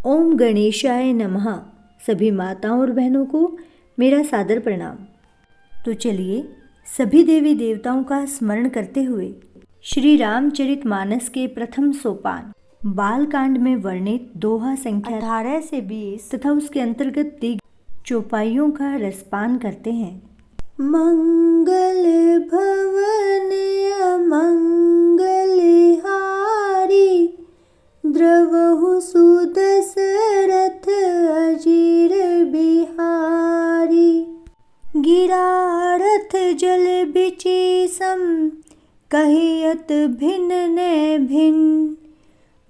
ओम गणेशाय नमः। सभी माताओं और बहनों को मेरा सादर प्रणाम। तो चलिए सभी देवी देवताओं का स्मरण करते हुए श्री रामचरितमानस के प्रथम सोपान बालकांड में वर्णित दोहा संख्या 18 से 20 तथा उसके अंतर्गत दी चौपाइयों का रसपान करते हैं। मंगल भवन अमंगल हारी, द्रवहु सुदशरथ अजीर बिहारी। गिरा रथ जल बिचि सम, कहियत भिन्न ने भिन्न।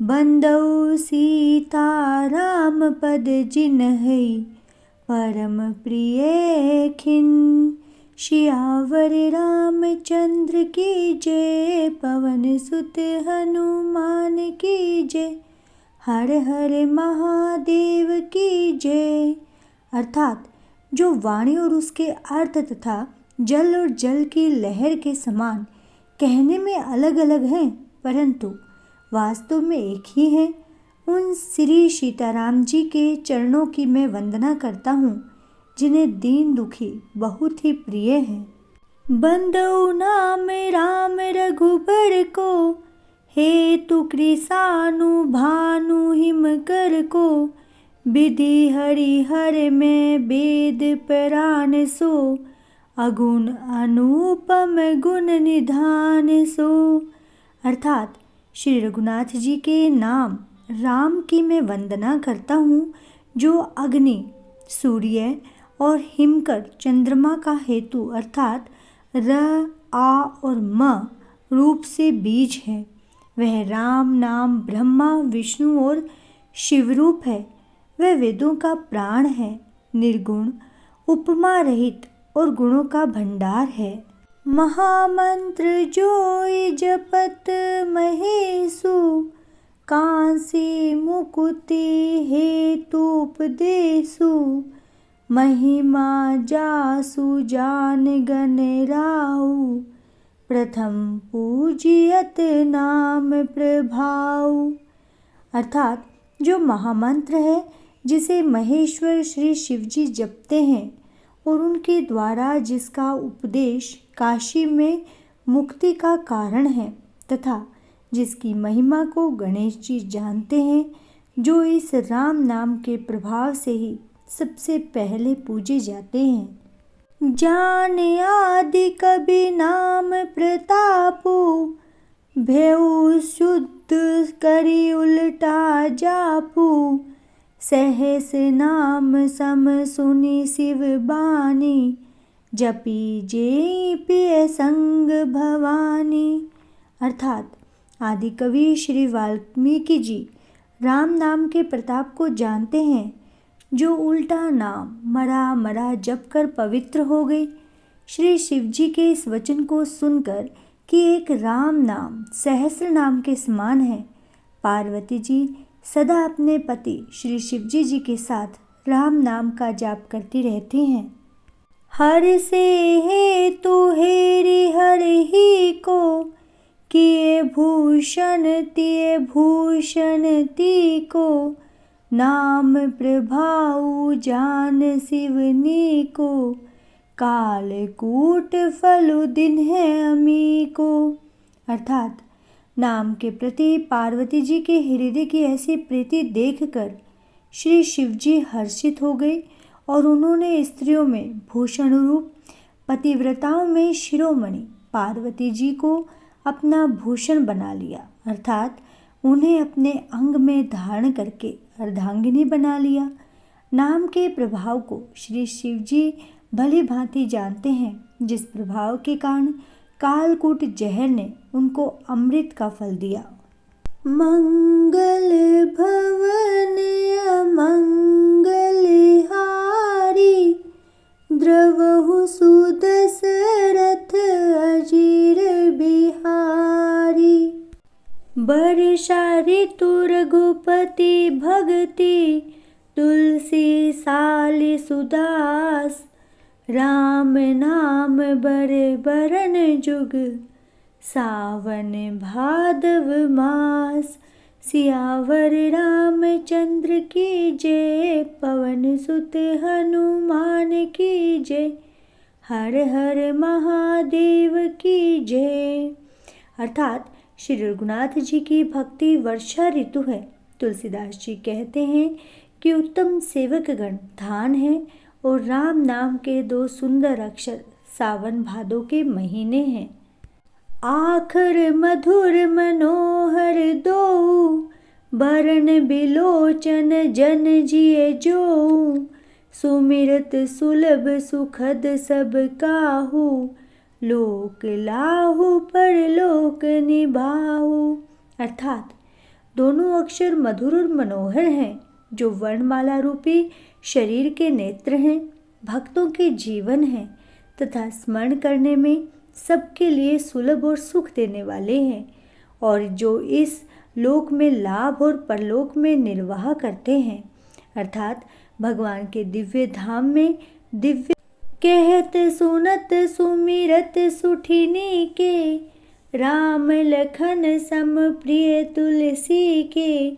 बंदौ सीता राम पद जिन्है, परम प्रिय खिन्न। सियावर रामचंद्र की जय, पवन सुत हनुमान की जय। हर हर महादेव की जय। अर्थात जो वाणी और उसके अर्थ तथा जल और जल की लहर के समान कहने में अलग अलग हैं, परंतु वास्तव में एक ही हैं, उन श्री सीताराम जी के चरणों की मैं वंदना करता हूँ, जिन्हें दीन दुखी बहुत ही प्रिय हैं। बंदौ नाम राम रघुबर को, हेतु कृसानु भानु हिमकर को। विधि हरिहर में वेद पुराण सो, अगुण अनुपम गुण निधान सो। अर्थात श्री रघुनाथ जी के नाम राम की मैं वंदना करता हूँ, जो अग्नि, सूर्य और हिमकर चंद्रमा का हेतु अर्थात र, आ और म रूप से बीज है। वह राम नाम ब्रह्मा विष्णु और शिव रूप है। वह वेदों का प्राण है, निर्गुण, उपमा रहित और गुणों का भंडार है। महामंत्र जोई जपत महेशु, कांसी मुकुति हेतु उपदेशु। महिमा जासु जान गण राहु, प्रथम पूजियत नाम प्रभाव। अर्थात जो महामंत्र है, जिसे महेश्वर श्री शिवजी जपते हैं और उनके द्वारा जिसका उपदेश काशी में मुक्ति का कारण है, तथा जिसकी महिमा को गणेश जी जानते हैं, जो इस राम नाम के प्रभाव से ही सबसे पहले पूजे जाते हैं। जान आदि कबि नाम प्रतापु, भेउ शुद्ध करी उल्टा जापू। सहस नाम सम सुनि शिव बानी, जपी जे पिय संग भवानी। अर्थात आदि कवि श्री वाल्मीकि जी राम नाम के प्रताप को जानते हैं, जो उल्टा नाम मरा मरा जप कर पवित्र हो गई। श्री शिवजी के इस वचन को सुनकर कि एक राम नाम सहस्र नाम के समान है, पार्वती जी सदा अपने पति श्री शिवजी जी के साथ राम नाम का जाप करती रहती हैं। हर से हेतु हेरि हर ही को, किए भूषण तिए भूषण ती को। नाम प्रभाऊ जान शिवनी को, कालकूट फलु दिन है अमी को। अर्थात नाम के प्रति पार्वती जी के हृदय की ऐसी प्रीति देखकर श्री शिवजी हर्षित हो गए और उन्होंने स्त्रियों में भूषण रूप, पतिव्रताओं में शिरोमणि पार्वती जी को अपना भूषण बना लिया। अर्थात उन्हें अपने अंग में धारण करके अर्धांगिनी बना लिया। नाम के प्रभाव को श्री शिवजी भली भांति जानते हैं, जिस प्रभाव के कारण कालकूट जहर ने उनको अमृत का फल दिया। मंगल भवन अमंगल हारी, द्रवहु सुदशरथ अजीर बिहारी। वर्षा ऋतु रघुपति भगति, तुलसी साली सुदास। राम नाम बर बरन जुग, सावन भादव मास। सियावर रामचंद्र की जय, पवन सुत हनुमान की जय, हर हर महादेव की जय। अर्थात श्री रघुनाथ जी की भक्ति वर्षा ऋतु है। तुलसीदास जी कहते हैं कि उत्तम सेवकगण धान है और राम नाम के दो सुंदर अक्षर सावन भादो के महीने हैं। आखर मधुर मनोहर दो, बरन बिलोचन जन जिय जो, सुमिरत सुलभ सुखद सब काहू, लोक लाहू परलोक निभाहू। अर्थात दोनों अक्षर मधुर और मनोहर हैं, जो वर्णमाला रूपी शरीर के नेत्र हैं, भक्तों के जीवन हैं तथा स्मरण करने में सबके लिए सुलभ और सुख देने वाले हैं, और जो इस लोक में लाभ और परलोक में निर्वाह करते हैं। अर्थात भगवान के दिव्य धाम में दिव्य कहत सुनत सुमिरत सुठिनी के, राम लखन सम प्रिय तुलसी के,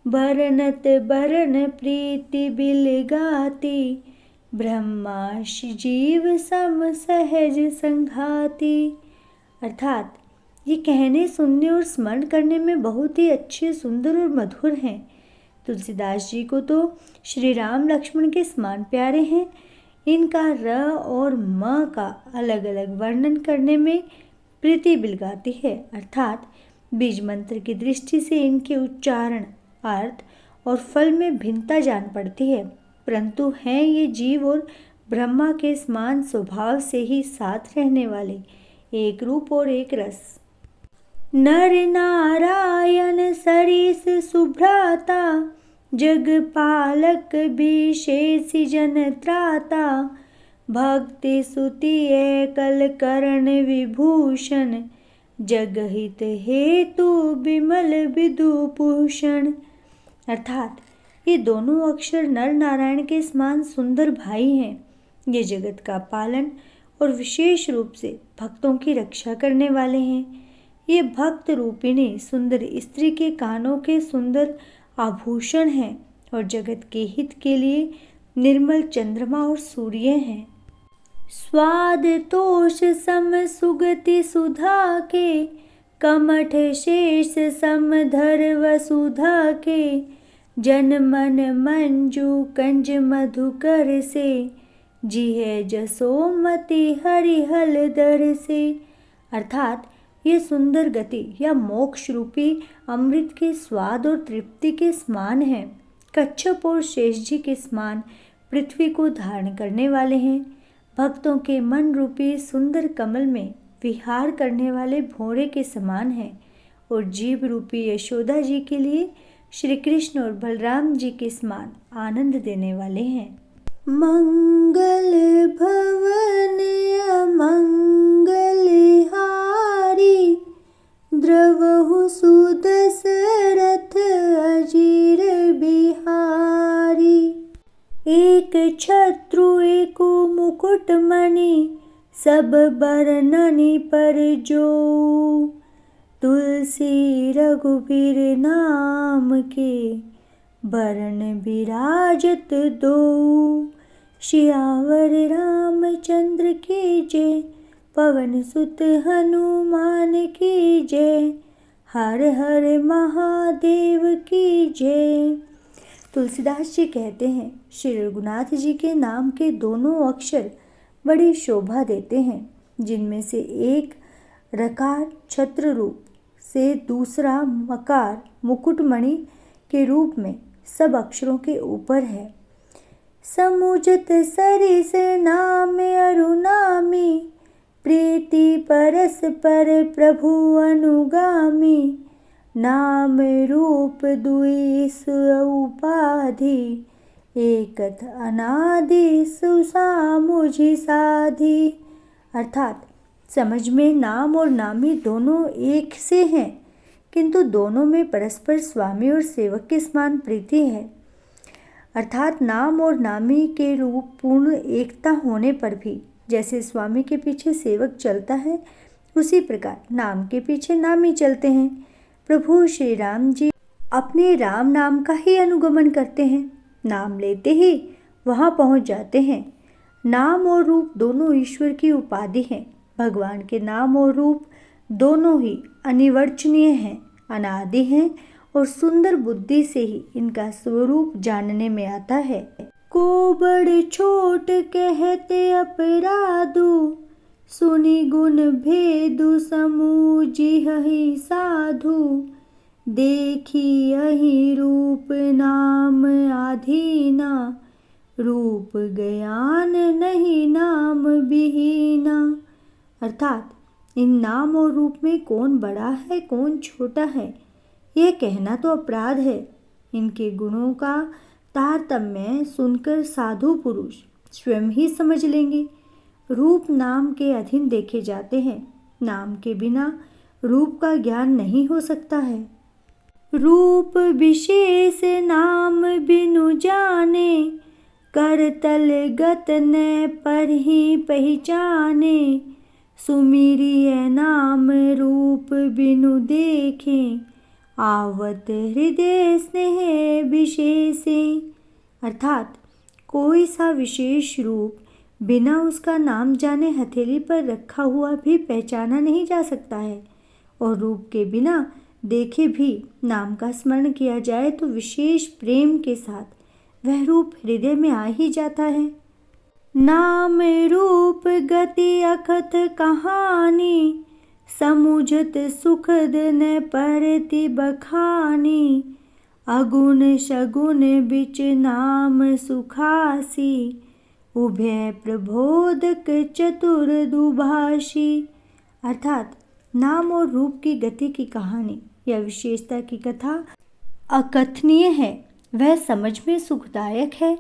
बरनत बरन प्रीति बिल गाती, ब्रह्मा जीव सम सहज संघाती। अर्थात ये कहने सुनने और स्मरण करने में बहुत ही अच्छे, सुंदर और मधुर हैं। तुलसीदास जी को तो श्री राम लक्ष्मण के समान प्यारे हैं। इनका र और म का अलग अलग वर्णन करने में प्रीति बिलगाती है। अर्थात बीज मंत्र की दृष्टि से इनके उच्चारण, अर्थ और फल में भिन्नता जान पड़ती है, परंतु हैं ये जीव और ब्रह्मा के समान स्वभाव से ही साथ रहने वाले, एक रूप और एक रस। नर नारायण सरिस सुभ्राता, जग पालक विशेष जन त्राता, भक्ति सुति एकल करण विभूषण, जगहित हेतु विमल विदुभूषण। अर्थात ये दोनों अक्षर नर नारायण के समान सुंदर भाई हैं। ये जगत का पालन और विशेष रूप से भक्तों की रक्षा करने वाले हैं। ये भक्त रूपिणी सुंदर स्त्री के कानों के सुंदर आभूषण हैं और जगत के हित के लिए निर्मल चंद्रमा और सूर्य हैं। स्वाद तोष सम सुगति सुधा के, कमठ शेष सम धर वसुधा के, जन मन मंजू कंज मधुकर से, जिह जसोमति हरिहल दर से। अर्थात ये सुंदर गति या मोक्ष रूपी अमृत के स्वाद और तृप्ति के समान है। कच्छप और शेष जी के समान पृथ्वी को धारण करने वाले हैं। भक्तों के मन रूपी सुंदर कमल में विहार करने वाले भौरे के समान हैं और जीव रूपी यशोदा जी के लिए श्री कृष्ण और बलराम जी के समान आनंद देने वाले हैं। मंगल भवन अमंगल हारी, द्रवहु सुदशरथ अजीर बिहारी। एक छत्रु एको मुकुट मणि, सब बरननि पर जो, तुलसी रघुबीर नाम के, बरन बिराजत दो। सियावर रामचंद्र की जय, पवन सुत हनुमान की जय, हर हर महादेव की जय। तुलसीदास जी कहते हैं श्री रघुनाथ जी के नाम के दोनों अक्षर बड़ी शोभा देते हैं, जिनमें से एक रकार छत्र रूप से दूसरा मकार मुकुटमणि के रूप में सब अक्षरों के ऊपर है। समुजत सरिस नाम अरुनामी, प्रीति परस पर प्रभु अनुगामी, नाम रूप दुई उपाधि, एकथ अनादि सुसामुझि साधि। अर्थात समझ में नाम और नामी दोनों एक से हैं, किंतु दोनों में परस्पर स्वामी और सेवक के समान प्रीति है। अर्थात नाम और नामी के रूप पूर्ण एकता होने पर भी जैसे स्वामी के पीछे सेवक चलता है, उसी प्रकार नाम के पीछे नामी चलते हैं। प्रभु श्री राम जी अपने राम नाम का ही अनुगमन करते हैं, नाम लेते ही वहाँ पहुँच जाते हैं। नाम और रूप दोनों ईश्वर की उपाधि हैं। भगवान के नाम और रूप दोनों ही अनिर्वचनीय हैं, अनादि हैं और सुंदर बुद्धि से ही इनका स्वरूप जानने में आता है। को बड़ छोट कहते अपराधु, सुनि गुण भेदु समूजिहि साधु। देखी अहि रूप नाम आधीना, रूप ज्ञान नहीं नाम विहीना। अर्थात इन नाम और रूप में कौन बड़ा है कौन छोटा है यह कहना तो अपराध है। इनके गुणों का तारतम्य सुनकर साधु पुरुष स्वयं ही समझ लेंगे। रूप नाम के अधीन देखे जाते हैं। नाम के बिना रूप का ज्ञान नहीं हो सकता है। रूप विशेष नाम बिनु जाने, कर तल गत न पर ही पहचाने। सुमिरिय नाम रूप बिनु देखे, आवत हृदय स्नेह विशेषे। अर्थात कोई सा विशेष रूप बिना उसका नाम जाने हथेली पर रखा हुआ भी पहचाना नहीं जा सकता है, और रूप के बिना देखे भी नाम का स्मरण किया जाए तो विशेष प्रेम के साथ वह रूप हृदय में आ ही जाता है। नाम रूप गति अकथ कहानी, समुझत सुखद न परति बखानी। अगुण शगुन बिच नाम सुखासी, उभय प्रबोधक चतुर दुभाषी। अर्थात नाम और रूप की गति की कहानी या विशेषता की कथा अकथनीय है। वह समझ में सुखदायक है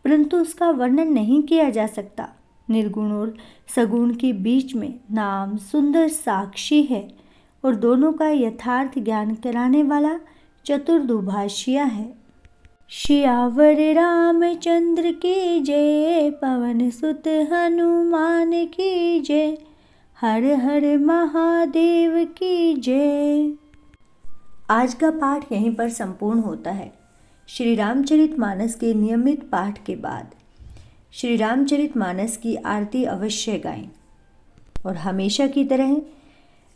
परंतु उसका वर्णन नहीं किया जा सकता। निर्गुण और सगुण के बीच में नाम सुंदर साक्षी है और दोनों का यथार्थ ज्ञान कराने वाला चतुर दुभाषिया है। श्यावर रामचंद्र की जय, पवन सुत हनुमान की जय, हर हर महादेव की जय। आज का पाठ यहीं पर संपूर्ण होता है। श्री रामचरितमानस के नियमित पाठ के बाद श्री रामचरितमानस की आरती अवश्य गाएं। और हमेशा की तरह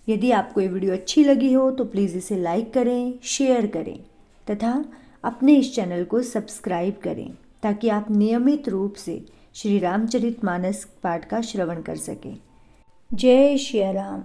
यदि आपको ये वीडियो अच्छी लगी हो तो प्लीज़ इसे लाइक करें, शेयर करें तथा अपने इस चैनल को सब्सक्राइब करें ताकि आप नियमित रूप से श्री रामचरितमानस पाठ का श्रवण कर सकें। जय श्री राम।